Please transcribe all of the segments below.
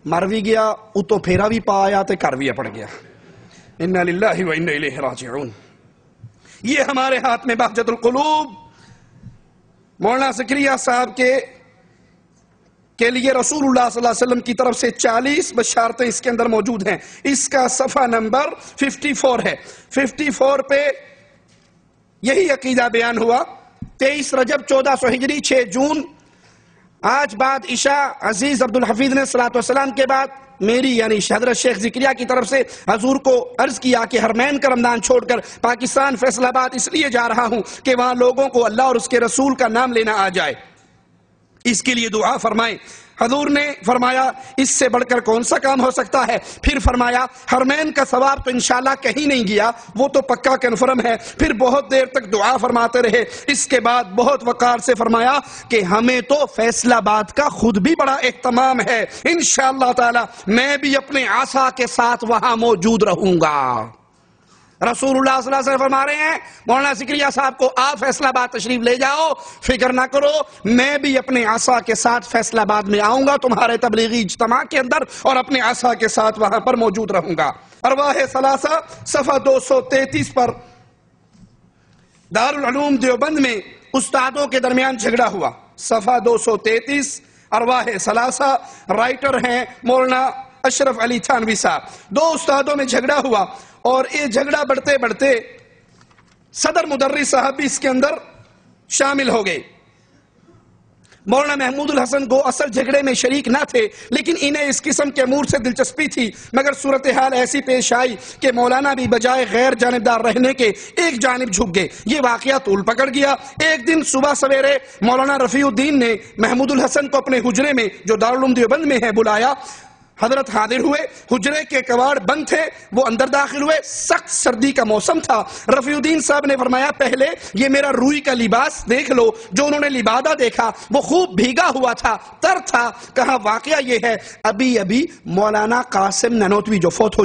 مر بھی گیا، اتو پھیرا بھی پا آیا تے گھر بھی اپڑ گیا۔ انا للہ و انا الیہ راجعون۔ یہ ہمارے ہاتھ میں بہجت القلوب مولانا زکریا صاحب کے لیے رسول اللہ صلی اللہ علیہ وسلم کی طرف سے 40 بشارتیں اس کے اندر موجود ہیں۔ اس کا صفحہ نمبر 54 ہے۔ 54 پہ یہی عقیدہ بیان ہوا۔ 23 رجب 1400 ہجری 6 جون آج بعد عشاء عزیز عبدالحفیظ نے صلاۃ والسلام کے بعد میری یعنی حضرت شیخ زکریا کی طرف سے حضور کو عرض کیا کہ حرمین کا رمضان چھوڑ کر پاکستان فیصل آباد اس لیے جا رہا ہوں کہ وہاں لوگوں کو اللہ اور اس کے رسول کا نام لینا آ جائے، اس کے لیے دعا فرمائیں۔ حضور نے فرمایا اس سے بڑھ کر کون سا کام ہو سکتا ہے؟ پھر فرمایا حرمین کا ثواب تو انشاءاللہ کہیں نہیں گیا، وہ تو پکا کنفرم ہے۔ پھر بہت دیر تک دعا فرماتے رہے۔ اس کے بعد بہت وقار سے فرمایا کہ ہمیں تو فیصل آباد کا خود بھی بڑا اہتمام ہے، انشاءاللہ تعالی میں بھی اپنے عصا کے ساتھ وہاں موجود رہوں گا۔ رسول اللہ صلی اللہ علیہ وسلم فرما رہے ہیں مولانا زکریا صاحب کو آپ فیصل آباد تشریف لے جاؤ، فکر نہ کرو، میں بھی اپنے عصا کے ساتھ فیصل آباد میں آؤں گا تمہارے تبلیغی اجتماع کے اندر اور اپنے عصا کے ساتھ وہاں پر موجود رہوں گا۔ ارواح ثلاثہ صفحہ 233 پر دارالعلوم دیوبند میں استادوں کے درمیان جھگڑا ہوا۔ صفحہ 233 ارواح ثلاثہ، رائٹر ہیں مولانا اشرف علی تھانوی صاحب۔ دو استادوں میں جھگڑا ہوا اور یہ جھگڑا بڑھتے بڑھتے صدر مدرس صاحب بھی اس کے اندر شامل ہو گئے۔ مولانا محمود الحسن گو اصل جھگڑے میں شریک نہ تھے، لیکن انہیں اس قسم کے امور سے دلچسپی تھی، مگر صورتحال ایسی پیش آئی کہ مولانا بھی بجائے غیر جانبدار رہنے کے ایک جانب جھک گئے۔ یہ واقعہ طول پکڑ گیا۔ ایک دن صبح سویرے مولانا رفیع الدین نے محمود الحسن کو اپنے حجرے میں جو دارالعلوم دیوبند میں ہے بلایا۔ حضرت حاضر ہوئے، حجرے کے کواڑ بند تھے، وہ اندر داخل ہوئے، سخت سردی کا موسم تھا۔ رفیع الدین صاحب نے فرمایا پہلے یہ میرا روئی کا لباس دیکھ لو۔ جو انہوں نے لبادہ دیکھا وہ خوب بھیگا ہوا تھا، تر تھا۔ کہا واقعہ یہ ہے ابھی مولانا قاسم نانوتوی جو فوت ہو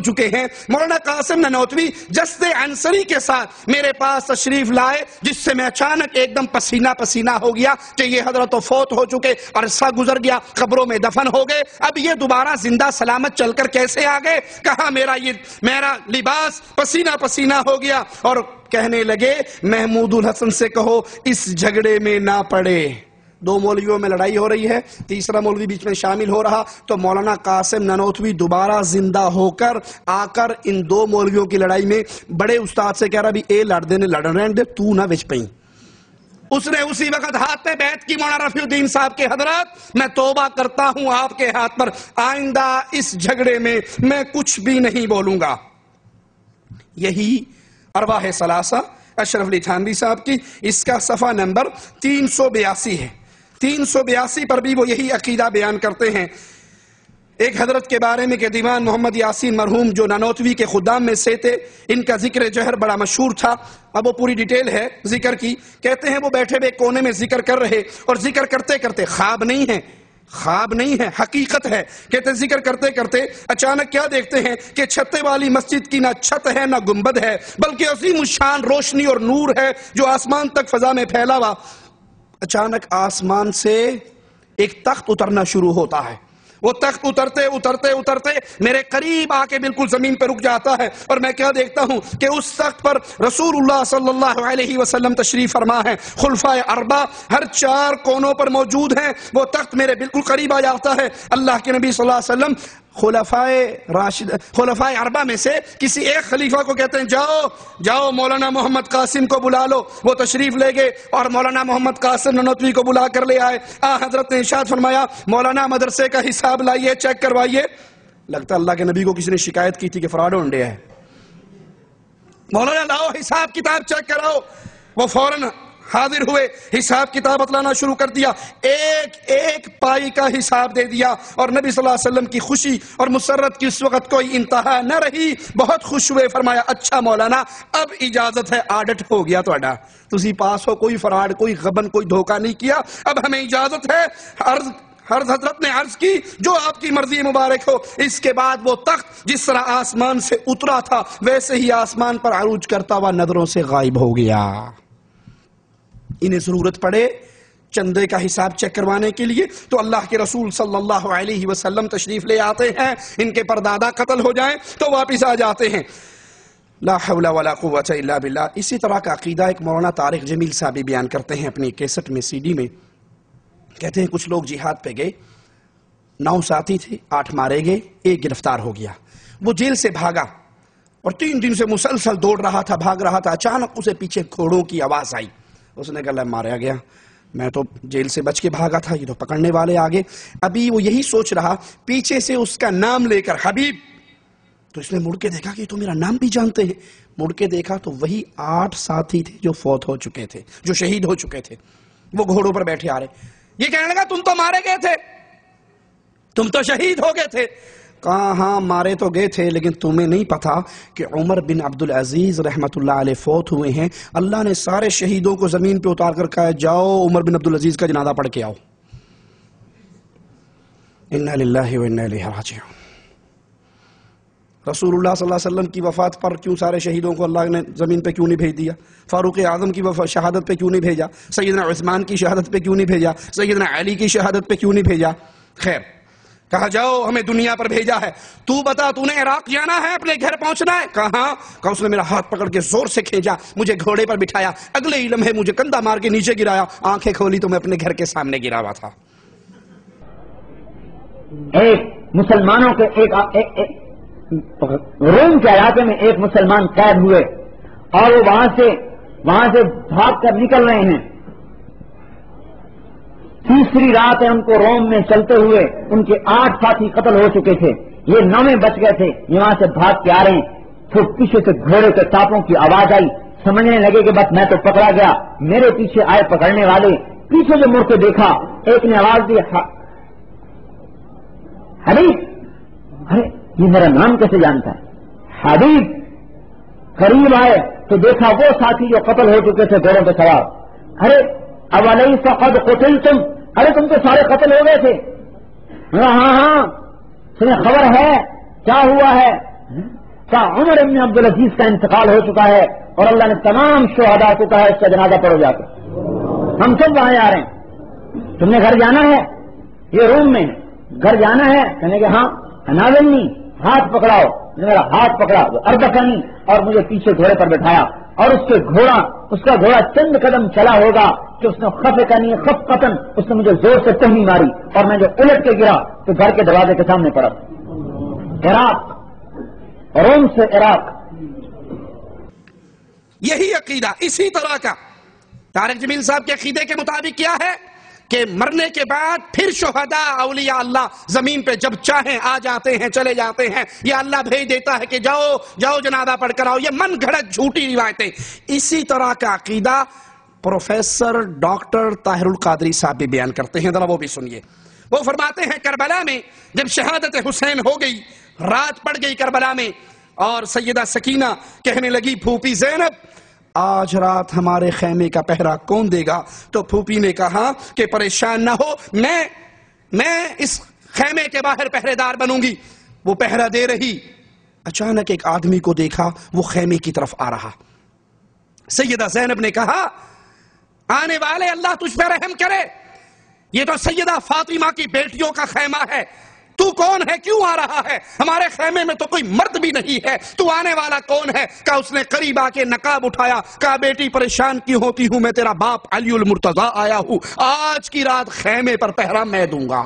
چکے ہیں مولانا قاسم نانوتوی جسد عنصری کے ساتھ میرے پاس تشریف لائے، جس سے میں اچانک ایک دم پسینہ پسینہ ہو گیا کہ یہ حضرت تو فوت ہو چکے، عرصہ گزر گیا، قبروں میں دفن ہو گئے، اب یہ دوبارہ زندہ سلامت چل کر کیسے آ گئے؟ کہا میرا لباس پسینہ پسینہ ہو گیا، اور کہنے لگے محمود الحسن سے کہو اس جھگڑے میں نہ پڑے۔ دو مولویوں میں لڑائی ہو رہی ہے، تیسرا مولوی بیچ میں شامل ہو رہا تو مولانا قاسم نانوتوی دوبارہ زندہ ہو کر آ کر ان دو مولویوں کی لڑائی میں بڑے استاد سے کہہ رہا بھی اے لڑ نے لڑن رہن دے تو نہ وچ پئی۔ اس نے اسی وقت ہاتھ پہ بیعت کی مولانا رفیع الدین صاحب کے حضرت میں توبہ کرتا ہوں آپ کے ہاتھ پر، آئندہ اس جھگڑے میں میں کچھ بھی نہیں بولوں گا۔ یہی ارواح ثلاثہ اشرف علی تھانوی صاحب کی، اس کا صفحہ نمبر 382 ہے۔ 382 پر بھی وہ یہی عقیدہ بیان کرتے ہیں۔ ایک حضرت کے بارے میں کہ دیوان محمد یاسین مرحوم جو نانوتوی کے خدام میں سے تھے، ان کا ذکر جہر بڑا مشہور تھا۔ اب وہ پوری ڈیٹیل ہے ذکر کی۔ کہتے ہیں وہ بیٹھے ہوئے کونے میں ذکر کر رہے اور ذکر کرتے کرتے خواب نہیں ہے حقیقت ہے، کہتے ذکر کرتے کرتے اچانک کیا دیکھتے ہیں کہ چھتے والی مسجد کی نہ چھت ہے نہ گنبد ہے، بلکہ عظیم الشان روشنی اور نور ہے جو آسمان تک فضا میں پھیلا ہوا۔ اچانک آسمان سے ایک تخت اترنا شروع ہوتا ہے، وہ تخت اترتے میرے قریب آ کے بالکل زمین پہ رک جاتا ہے، اور میں کیا دیکھتا ہوں کہ اس تخت پر رسول اللہ صلی اللہ علیہ وسلم تشریف فرما ہے، خلفائے اربعہ ہر 4 کونوں پر موجود ہیں۔ وہ تخت میرے بالکل قریب آ جاتا ہے۔ اللہ کے نبی صلی اللہ علیہ وسلم خلفائے اربعہ میں سے کسی ایک خلیفہ کو کہتے ہیں جاؤ مولانا محمد قاسم کو بلا لو۔ وہ تشریف لے گئے اور مولانا محمد قاسم نانوتوی کو بلا کر لے آئے۔ حضرت نے ارشاد فرمایا مولانا مدرسے کا حساب لائیے، چیک کروائیے۔ لگتا اللہ کے نبی کو کسی نے شکایت کی تھی کہ فراڈ ہو گیا ہے۔ مولانا لاؤ حساب کتاب چیک کراؤ۔ وہ فوراً حاضر ہوئے، حساب کتاب بتلانا شروع کر دیا، ایک پائی کا حساب دے دیا، اور نبی صلی اللہ علیہ وسلم کی خوشی اور مسرت کی اس وقت کوئی انتہا نہ رہی، بہت خوش ہوئے۔ فرمایا اچھا مولانا اب اجازت ہے، آڈٹ ہو گیا تہاڈا، تسی پاس ہو، کوئی فراڈ کوئی غبن کوئی دھوکہ نہیں کیا، اب ہمیں اجازت ہے۔ حضرت نے عرض کی جو آپ کی مرضی مبارک ہو۔ اس کے بعد وہ تخت جس طرح آسمان سے اترا تھا ویسے ہی آسمان پر عروج کرتا ہوا نظروں سے غائب ہو گیا۔ انہیں ضرورت پڑے چندے کا حساب چیک کروانے کے لیے تو اللہ کے رسول صلی اللہ علیہ وسلم تشریف لے آتے ہیں، ان کے پردادا قتل ہو جائیں تو واپس آ جاتے ہیں۔ لا حول ولا قوت الا باللہ۔ اسی طرح کا عقیدہ ایک مولانا طارق جمیل صاحب بھی بیان کرتے ہیں اپنی کیسٹ میں، CD میں۔ کہتے ہیں کچھ لوگ جہاد پہ گئے، 9 ساتھی تھے، 8 مارے گئے، 1 گرفتار ہو گیا۔ وہ جیل سے بھاگا اور 3 دن سے مسلسل دوڑ رہا تھا، بھاگ رہا تھا، اچانک اسے پیچھے گھوڑوں کی آواز آئی۔ اس نے کہا مارا گیا، میں تو جیل سے بچ کے بھاگا تھا، یہ تو پکڑنے والے آگے۔ ابھی وہ یہی سوچ رہا، پیچھے سے اس کا نام لے کر حبیب، تو اس نے مڑ کے دیکھا کہ تو میرا نام بھی جانتے ہیں۔ مڑ کے دیکھا تو وہی 8 ساتھی تھے جو فوت ہو چکے تھے، جو شہید ہو چکے تھے۔ وہ گھوڑوں پر بیٹھے آ رہے، یہ کہنے لگا تم تو مارے گئے تھے، تم تو شہید ہو گئے تھے۔ کہا ہاں مارے تو گئے تھے، لیکن تمہیں نہیں پتا کہ عمر بن عبدالعزیز رحمت اللہ علیہ فوت ہوئے ہیں۔ اللہ نے سارے شہیدوں کو زمین پہ اتار کر کہا جاؤ عمر بن عبدالعزیز کا جنازہ پڑھ کے آؤ۔ انا للہ و انا الیہ راجعون۔ رسول اللہ صلی اللہ علیہ وسلم کی وفات پر کیوں سارے شہیدوں کو اللہ نے زمین پہ کیوں نہیں بھیج دیا؟ فاروق اعظم کی شہادت پہ کیوں نہیں بھیجا؟ سیدنا عثمان کی شہادت پہ کیوں نہیں بھیجا؟ سیدنا علی کی شہادت پہ کیوں نہیں بھیجا؟ خیر، کہا جاؤ ہمیں دنیا پر بھیجا ہے، تو بتا تو نے عراق جانا ہے، اپنے گھر پہنچنا ہے؟ کہا اس نے میرا ہاتھ پکڑ کے زور سے کھینچا، مجھے گھوڑے پر بٹھایا، اگلے ہی لمحے مجھے کندھا مار کے نیچے گرایا، آنکھیں کھولی تو میں اپنے گھر کے سامنے گرا ہوا تھا۔ ایک مسلمانوں کے روم کے علاقے میں ایک مسلمان قید ہوئے اور وہ وہاں سے بھاگ کر نکل رہے ہیں۔ تیسری رات ہے ان کو روم میں چلتے ہوئے، ان کے 8 ساتھی قتل ہو چکے تھے، یہ 9 بچ گئے تھے، یہ وہاں سے بھاگ کے آ رہے ہیں۔ پھر پیچھے سے گھوڑے کے ٹاپوں کی آواز آئی، سمجھنے لگے کہ بس میں تو پکڑا گیا، میرے پیچھے آئے پکڑنے والے، پیچھے جو مڑ کے دیکھا ایک نے آواز دی حبیب، ارے یہ میرا نام کیسے جانتا ہے؟ حبیب قریب آئے تو دیکھا وہ ساتھی جو قتل ہو چکے تھے گھوڑوں پہ سوار۔ ارے اولیس قد قتلتم، ارے تم تو سارے قتل ہو گئے تھے۔ ہاں تمہیں خبر ہے کیا ہوا ہے؟ کہا عمر بن عبدالعزیز کا انتقال ہو چکا ہے اور اللہ نے تمام شہداء کو کہا اس کا جنازہ پڑھو جا کے، ہم سب وہاں آ رہے ہیں، تم نے گھر جانا ہے؟ یہ روم میں گھر جانا ہے؟ کہنے کہ ہاں۔ ناولنی ہاتھ پکڑاؤ، میرا ہاتھ پکڑا اردکنی اور مجھے پیچھے گھوڑے پر بٹھایا، اور اس کا گھوڑا چند قدم چلا ہوگا کہ اس نے خفقتاً اس نے مجھے زور سے ٹہنی ماری اور میں جو الٹ کے گرا تو گھر کے دروازے کے سامنے پڑا۔ عراق، روم سے عراق۔ یہی عقیدہ اسی طرح کا طارق جمیل صاحب کے عقیدے کے مطابق کیا ہے کہ مرنے کے بعد پھر شہداء اولیاء اللہ زمین پہ جب چاہیں آ جاتے ہیں، چلے جاتے ہیں، یا اللہ بھیج دیتا ہے کہ جاؤ جنازہ پڑھ کر آؤ۔ یہ من گھڑت جھوٹی روایتیں۔ اسی طرح کا عقیدہ پروفیسر ڈاکٹر طاہر القادری صاحب بھی بیان کرتے ہیں، ذرا وہ بھی سنیے۔ وہ فرماتے ہیں کربلا میں جب شہادت حسین ہو گئی، رات پڑ گئی کربلا میں، اور سیدہ سکینہ کہنے لگی پھوپھی زینب آج رات ہمارے خیمے کا پہرا کون دے گا؟ تو پھوپھی نے کہا کہ پریشان نہ ہو، میں اس خیمے کے باہر پہرے دار بنوں گی۔ وہ پہرا دے رہی، اچانک ایک آدمی کو دیکھا وہ خیمے کی طرف آ رہا۔ سیدہ زینب نے کہا آنے والے اللہ تجھ پہ رحم کرے، یہ تو سیدہ فاطمہ کی بیٹیوں کا خیمہ ہے، تو کون ہے، کیوں آ رہا ہے؟ ہمارے خیمے میں تو کوئی مرد بھی نہیں ہے، تو آنے والا کون ہے؟ کہا اس نے قریب آ کے نقاب اٹھایا، کہا بیٹی پریشان کیوں ہوتی ہوں، میں تیرا باپ علی المرتضی آیا ہوں، آج کی رات خیمے پر پہرا میں دوں گا۔